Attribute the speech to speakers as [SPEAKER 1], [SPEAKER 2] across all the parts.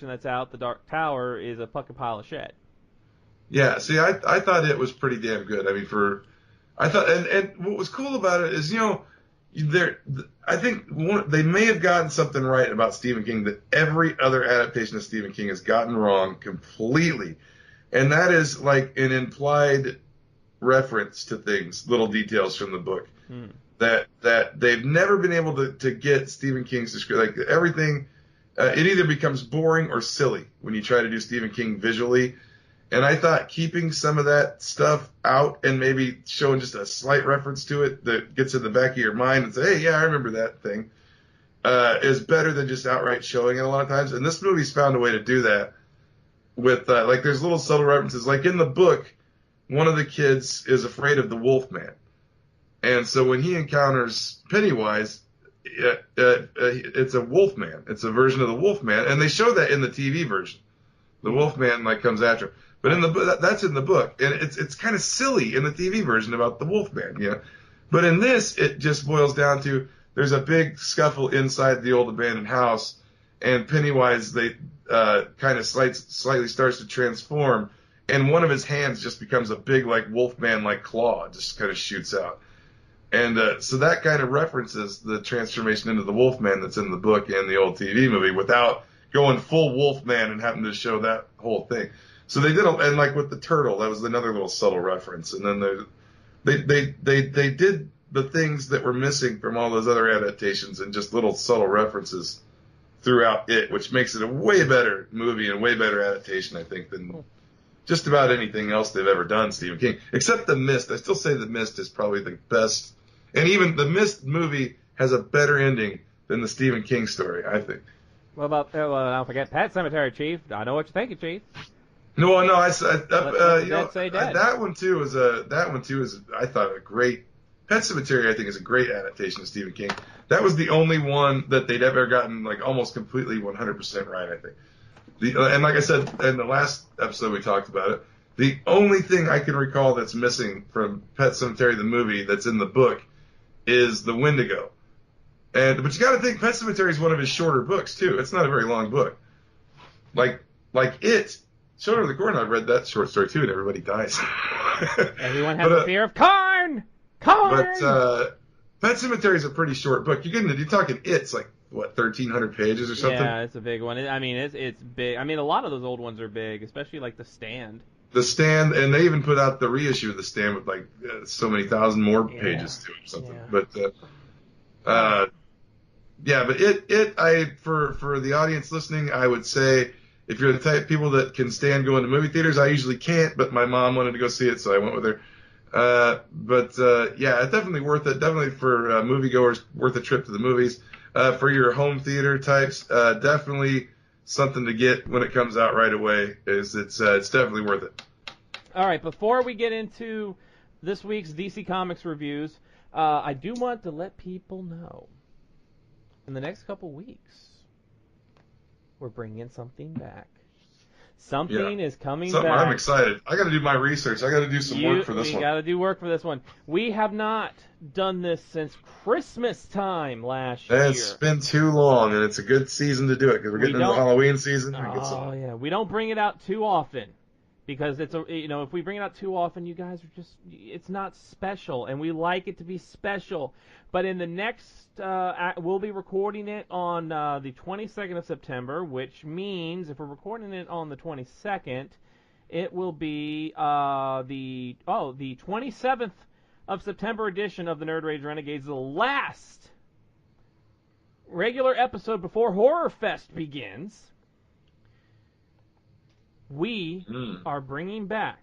[SPEAKER 1] that's out, The Dark Tower, is a fucking pile of shit.
[SPEAKER 2] Yeah, see, I thought it was pretty damn good. I mean, I thought, and what was cool about it is, I think they may have gotten something right about Stephen King that every other adaptation of Stephen King has gotten wrong completely. And that is like an implied reference to things, little details from the book. That they've never been able to get Stephen King's description. Like everything, it either becomes boring or silly when you try to do Stephen King visually. And I thought keeping some of that stuff out and maybe showing just a slight reference to it that gets in the back of your mind and say, hey, yeah, I remember that thing, is better than just outright showing it a lot of times. And this movie's found a way to do that with, like, there's little subtle references. Like in the book, one of the kids is afraid of the Wolfman. And so when he encounters Pennywise, it's a Wolfman. It's a version of the Wolfman. And they show that in the TV version. The Wolfman, like, comes after him. But that's in the book. And it's kind of silly in the TV version about the Wolfman, But in this, it just boils down to there's a big scuffle inside the old abandoned house. And Pennywise, kind of slightly starts to transform. And one of his hands just becomes a big, like, Wolfman-like claw. It just kind of shoots out. And so that kind of references the transformation into the Wolfman that's in the book and the old TV movie without going full Wolfman and having to show that whole thing. So they did, and like with the turtle, that was another little subtle reference. And then they did the things that were missing from all those other adaptations and just little subtle references throughout it, which makes it a way better movie and way better adaptation, I think, than just about anything else they've ever done, Stephen King. Except The Mist. I still say The Mist is probably the best. And even The Mist movie has a better ending than the Stephen King story, I think.
[SPEAKER 1] What about, don't forget Pet Sematary, Chief. I know what you're thinking, Chief.
[SPEAKER 2] No,
[SPEAKER 1] Dead.
[SPEAKER 2] That one too is I thought a great. Pet Sematary, I think, is a great adaptation of Stephen King. That was the only one that they'd ever gotten like almost completely 100% right, I think. And like I said in the last episode we talked about it, the only thing I can recall that's missing from Pet Sematary the movie that's in the book is the Wendigo. But you got to think Pet Sematary is one of his shorter books too. It's not a very long book. Like it. Children of the Corn, I've read that short story too, and everybody dies.
[SPEAKER 1] Everyone has a fear of corn! Corn!
[SPEAKER 2] But Pet Sematary is a pretty short book. You're talking it's like, what, 1,300 pages or something?
[SPEAKER 1] Yeah, it's a big one. It's big. I mean, a lot of those old ones are big, especially like The Stand.
[SPEAKER 2] The Stand, and they even put out the reissue of The Stand with like so many thousand more pages to it or something. Yeah. But for the audience listening, I would say, if you're the type of people that can stand going to movie theaters, I usually can't, but my mom wanted to go see it, so I went with her. It's definitely worth it. Definitely for moviegoers, worth a trip to the movies. For your home theater types, definitely something to get when it comes out right away. It's definitely worth it.
[SPEAKER 1] All right, before we get into this week's DC Comics reviews, I do want to let people know in the next couple weeks, we're bringing something back. Something is coming back.
[SPEAKER 2] I'm excited. I got to do my research. I got to do some work for this one.
[SPEAKER 1] We got to do work for this one. We have not done this since Christmas time last year.
[SPEAKER 2] It's been too long, and it's a good season to do it because we're getting into the Halloween season.
[SPEAKER 1] We don't bring it out too often because if we bring it out too often, you guys are it's not special, and we like it to be special. But in the next, we'll be recording it on the 22nd of September, which means if we're recording it on the 22nd, it will be the 27th of September edition of the Nerd Rage Renegades, the last regular episode before Horror Fest begins. We are bringing back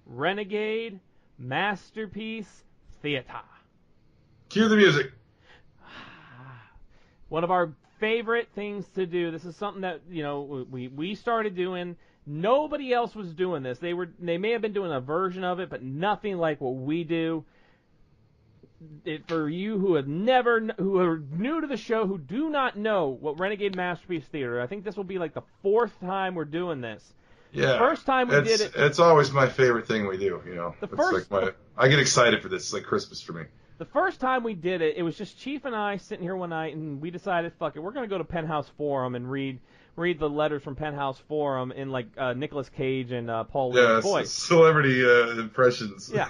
[SPEAKER 1] Renegade Masterpiece Theater.
[SPEAKER 2] Cue the music.
[SPEAKER 1] One of our favorite things to do. This is something that we started doing. Nobody else was doing this. They may have been doing a version of it, but nothing like what we do. For you who are new to the show, who do not know what Renegade Masterpiece Theater, I think this will be like the fourth time we're doing this.
[SPEAKER 2] Yeah.
[SPEAKER 1] The first time we did it,
[SPEAKER 2] it's always my favorite thing we do. I get excited for this. It's like Christmas for me.
[SPEAKER 1] The first time we did it, it was just Chief and I sitting here one night, and we decided, fuck it, we're going to go to Penthouse Forum and read read the letters from Penthouse Forum in like Nicolas Cage and Paul Lee's voice.
[SPEAKER 2] Celebrity impressions.
[SPEAKER 1] Yeah.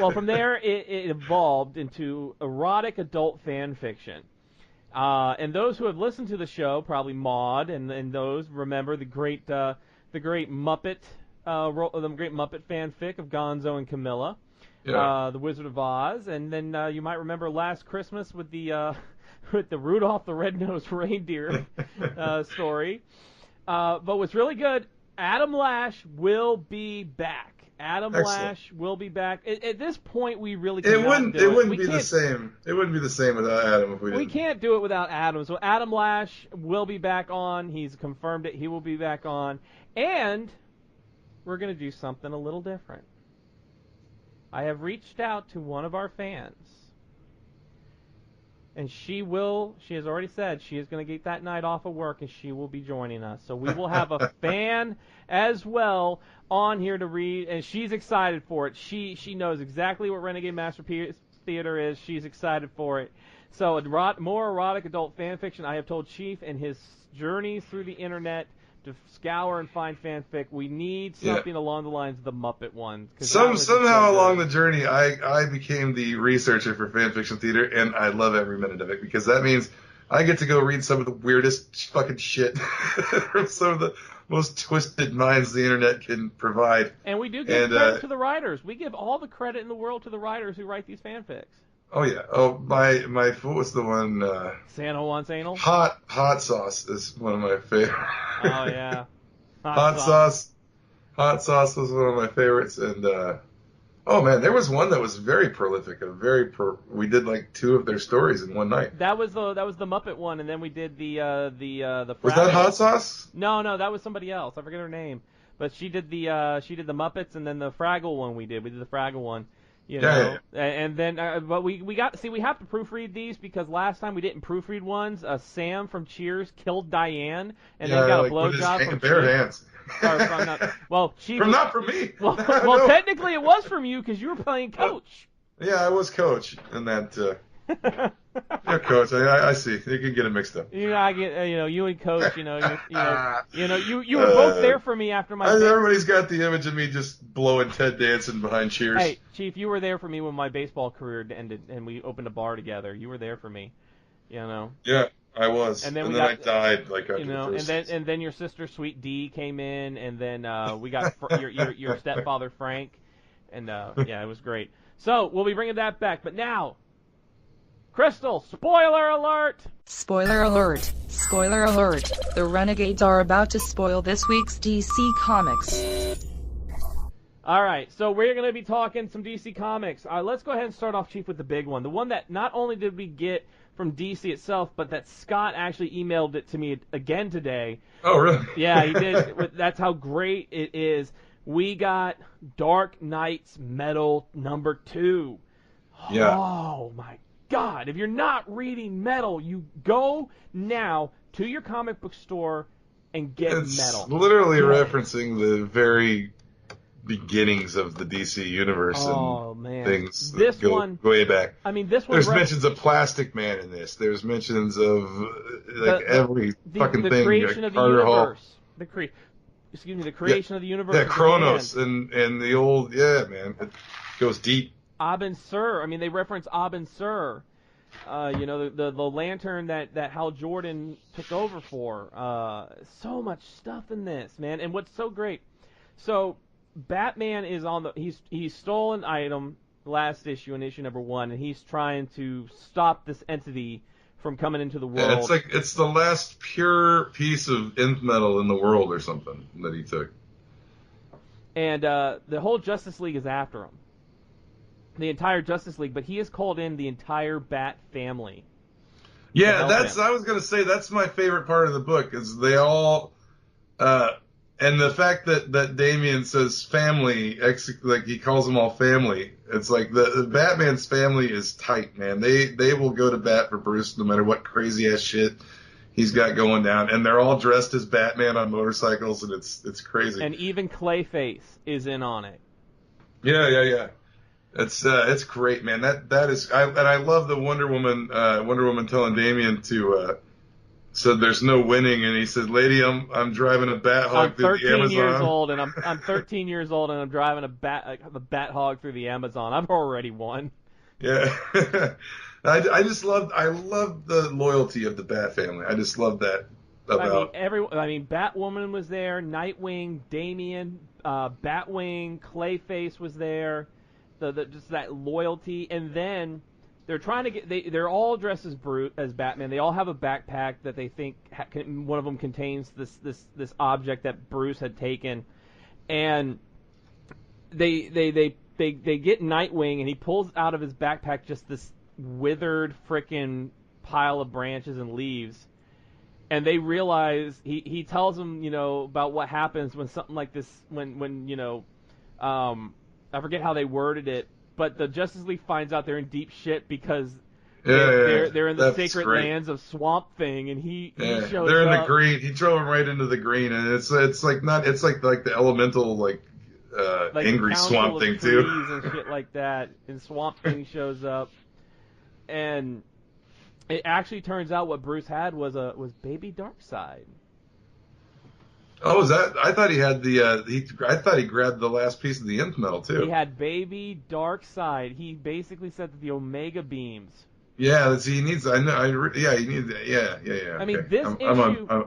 [SPEAKER 1] Well, from there it evolved into erotic adult fan fiction. And those who have listened to the show, probably Maude and those remember the great Muppet fanfic of Gonzo and Camilla, the Wizard of Oz, and then you might remember Last Christmas with the Rudolph the Red-Nosed Reindeer story. But what's really good, Adam Lash will be back.
[SPEAKER 2] Excellent.
[SPEAKER 1] Lash will be back. At this point, we really
[SPEAKER 2] It
[SPEAKER 1] cannot
[SPEAKER 2] wouldn't be the same. It wouldn't be the same without Adam if we didn't.
[SPEAKER 1] We can't do it without Adam. So Adam Lash will be back on. He's confirmed it. He will be back on. And we're going to do something a little different. I have reached out to one of our fans. And she has already said she is going to get that night off of work and she will be joining us. So we will have a fan as well on here to read, and she's excited for it. She knows exactly what Renegade Masterpiece Theater is. She's excited for it. So more erotic adult fan fiction. I have told Chief in his journeys through the internet to scour and find fanfic. We need something along the lines of the Muppet one.
[SPEAKER 2] Somehow along the journey, I became the researcher for fanfiction theater, and I love every minute of it because that means I get to go read some of the weirdest fucking shit from some of the most twisted minds the internet can provide.
[SPEAKER 1] And we do give credit to the writers. We give all the credit in the world to the writers who write these fanfics.
[SPEAKER 2] Oh yeah. Oh my what was the one?
[SPEAKER 1] Santa Wants Anal.
[SPEAKER 2] Hot sauce is one of my favorite.
[SPEAKER 1] Oh yeah.
[SPEAKER 2] Hot sauce. Hot sauce was one of my favorites, and oh man, there was one that was very prolific. We did like 2 of their stories in one night.
[SPEAKER 1] That was the Muppet one, and then we did the
[SPEAKER 2] Was that Hot Sauce?
[SPEAKER 1] No, that was somebody else. I forget her name, but she did the Muppets, and then the Fraggle one we did. We did the Fraggle one. You know, and then but we have to proofread these because last time we didn't proofread ones. Sam from Cheers killed Diane and then got a blowjob from
[SPEAKER 2] bare
[SPEAKER 1] hands. Chief.
[SPEAKER 2] Not from me.
[SPEAKER 1] Well,
[SPEAKER 2] no.
[SPEAKER 1] Technically it was from you because you were playing Coach.
[SPEAKER 2] Yeah, I was Coach in that. Yeah, Coach. I see. You can get it mixed up.
[SPEAKER 1] I get. You and Coach. You were both there for me after my.
[SPEAKER 2] Everybody's got the image of me just blowing Ted Danson behind Cheers.
[SPEAKER 1] Hey, Chief, you were there for me when my baseball career ended, and we opened a bar together. You were there for me. Yeah,
[SPEAKER 2] I was. And then I died
[SPEAKER 1] and then your sister Sweet D came in, and then we got your stepfather Frank, and it was great. So we'll be bringing that back, but now. Crystal, spoiler alert!
[SPEAKER 3] Spoiler alert! Spoiler alert! The Renegades are about to spoil this week's DC Comics.
[SPEAKER 1] Alright, so we're going to be talking some DC Comics. Let's go ahead and start off, Chief, with the big one. The one that not only did we get from DC itself, but that Scott actually emailed it to me again today.
[SPEAKER 2] Oh, really?
[SPEAKER 1] Yeah, he did. That's how great it is. We got Dark Knight's Metal #2.
[SPEAKER 2] Yeah.
[SPEAKER 1] Oh, my God, if you're not reading Metal, you go now to your comic book store and get Metal.
[SPEAKER 2] Literally referencing the very beginnings of the DC universe and things that go way back.
[SPEAKER 1] I mean, this one.
[SPEAKER 2] There's mentions of Plastic Man in this. There's mentions of every fucking thing.
[SPEAKER 1] The creation of the universe. The creation of the universe.
[SPEAKER 2] Yeah, Kronos and the old. Yeah, man, it goes deep.
[SPEAKER 1] Abin Sur. I mean, they reference Abin Sur. The lantern that Hal Jordan took over for. So much stuff in this, man. And what's so great. So, Batman is on the. He stole an item last issue in issue #1, and he's trying to stop this entity from coming into the world.
[SPEAKER 2] Yeah, it's the last pure piece of nth metal in the world or something that he took.
[SPEAKER 1] And the whole Justice League is after him. The entire Justice League, but he has called in the entire Bat family.
[SPEAKER 2] Yeah, I was going to say, that's my favorite part of the book, is they all, and the fact that Damian says family, like he calls them all family, it's like the Batman's family is tight, man. They will go to bat for Bruce no matter what crazy ass shit he's got going down, and they're all dressed as Batman on motorcycles, and it's crazy.
[SPEAKER 1] And even Clayface is in on it.
[SPEAKER 2] Yeah. It's great, man. That is, I love the Wonder Woman telling Damian to said there's no winning, and he said, "Lady, I'm driving a bat hog through the Amazon."
[SPEAKER 1] I'm 13 years old, and I'm 13 years old, and I'm driving a bat hog through the Amazon. I've already won.
[SPEAKER 2] Yeah, I love the loyalty of the Bat family. I just love that about.
[SPEAKER 1] Batwoman was there, Nightwing, Damian, Batwing, Clayface was there. Just that loyalty, and then they're trying to get. They're all dressed as Batman. They all have a backpack that they think one of them contains this object that Bruce had taken, and they get Nightwing, and he pulls out of his backpack just this withered frickin' pile of branches and leaves, and they realize he tells them about what happens when something like this when I forget how they worded it, but the Justice League finds out they're in deep shit because they're in the sacred lands of Swamp Thing, and he shows
[SPEAKER 2] they're in
[SPEAKER 1] up.
[SPEAKER 2] the green. He drove them right into the green, and it's like the elemental like angry Swamp Thing too,
[SPEAKER 1] and shit like that. And Swamp Thing shows up, and it actually turns out what Bruce had was baby Darkseid.
[SPEAKER 2] Oh, is that? I thought he had I thought he grabbed the last piece of the Nth metal too.
[SPEAKER 1] He had baby Darkseid. He basically said that the Omega beams.
[SPEAKER 2] Yeah, he needs. I know. He needs. Yeah.
[SPEAKER 1] I mean, this issue.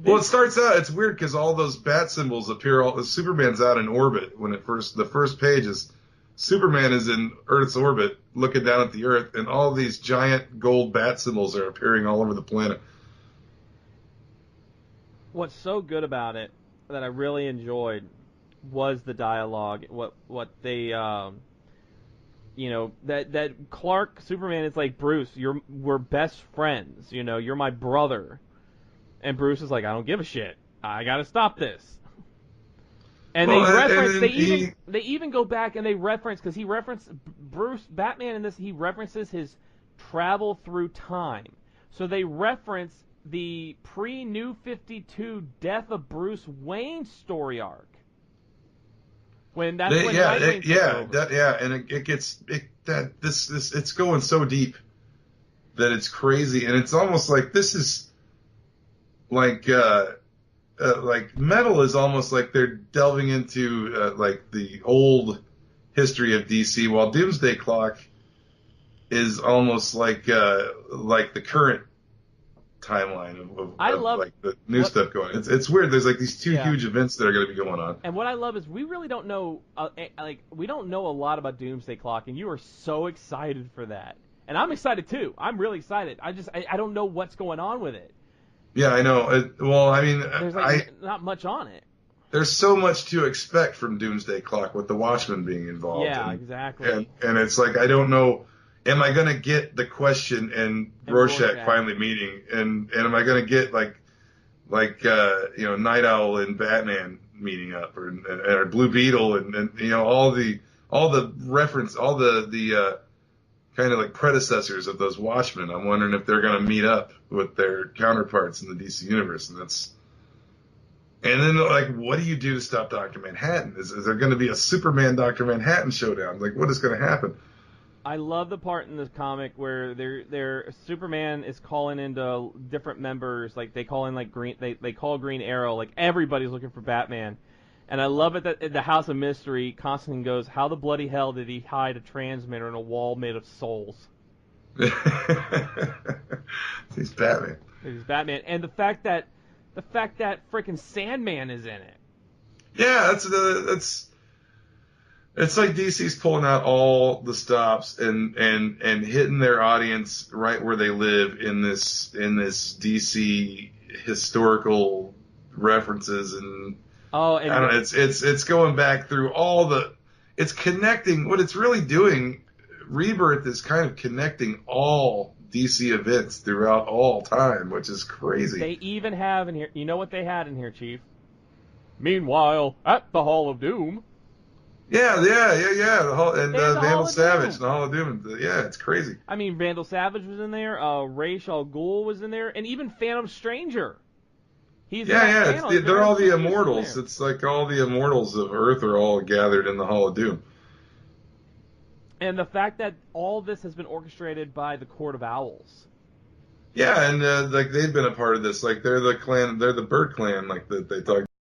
[SPEAKER 2] Well, it starts out. It's weird because all those bat symbols appear. Superman's out in orbit when the first page is Superman is in Earth's orbit, looking down at the Earth, and all these giant gold bat symbols are appearing all over the planet.
[SPEAKER 1] What's so good about it that I really enjoyed was the dialogue. What they that Clark Superman is like, Bruce, we're best friends. You're my brother, and Bruce is like, I don't give a shit. I gotta stop this. And they even go back and they reference, because he referenced Bruce Batman in this. He references his travel through time, so they reference the pre-New 52 death of Bruce Wayne story arc. And
[SPEAKER 2] it's going so deep that it's crazy, and it's almost like this is like metal is almost like they're delving into like the old history of DC, while Doomsday Clock is almost like the current timeline of like the new stuff going. It's weird. There's like these two huge events that are going to be going on.
[SPEAKER 1] And what I love is we really don't know we don't know a lot about Doomsday Clock, and you are so excited for that. And I'm excited too. I'm really excited. I don't know what's going on with it.
[SPEAKER 2] Yeah, I know. There's
[SPEAKER 1] not much on it.
[SPEAKER 2] There's so much to expect from Doomsday Clock with the Watchmen being involved.
[SPEAKER 1] Yeah, exactly.
[SPEAKER 2] And it's like, I don't know. Am I going to get the Question and Rorschach finally meeting? And am I going to get like Night Owl and Batman meeting up, or Blue Beetle and all the reference, all the kind of like predecessors of those Watchmen? I'm wondering if they're going to meet up with their counterparts in the DC universe, and then like, what do you do to stop Dr. Manhattan? Is there going to be a Superman Dr. Manhattan showdown? Like, what is going to happen?
[SPEAKER 1] I love the part in this comic where their Superman is calling into different members, like they call in like they call Green Arrow, like everybody's looking for Batman. And I love it that in the House of Mystery, Constantine goes, how the bloody hell did he hide a transmitter in a wall made of souls?
[SPEAKER 2] He's Batman.
[SPEAKER 1] He's Batman. And the fact that frickin' Sandman is in it.
[SPEAKER 2] Yeah, it's like DC's pulling out all the stops and hitting their audience right where they live in this DC historical references and I don't know, it's going back through it's connecting. What it's really doing, Rebirth is kind of connecting all DC events throughout all time, which is crazy.
[SPEAKER 1] They even have in here, you know what they had in here, Chief? Meanwhile, at the Hall of Doom.
[SPEAKER 2] Yeah. Vandal Savage and the Hall of Doom. Yeah, it's crazy.
[SPEAKER 1] I mean, Vandal Savage was in there. Ra's al Ghul was in there, and even Phantom Stranger.
[SPEAKER 2] They're all the immortals. It's like all the immortals of Earth are all gathered in the Hall of Doom.
[SPEAKER 1] And the fact that all this has been orchestrated by the Court of Owls.
[SPEAKER 2] Yeah, and like they've been a part of this. Like they're the clan, they're the Bird Clan, like that they talk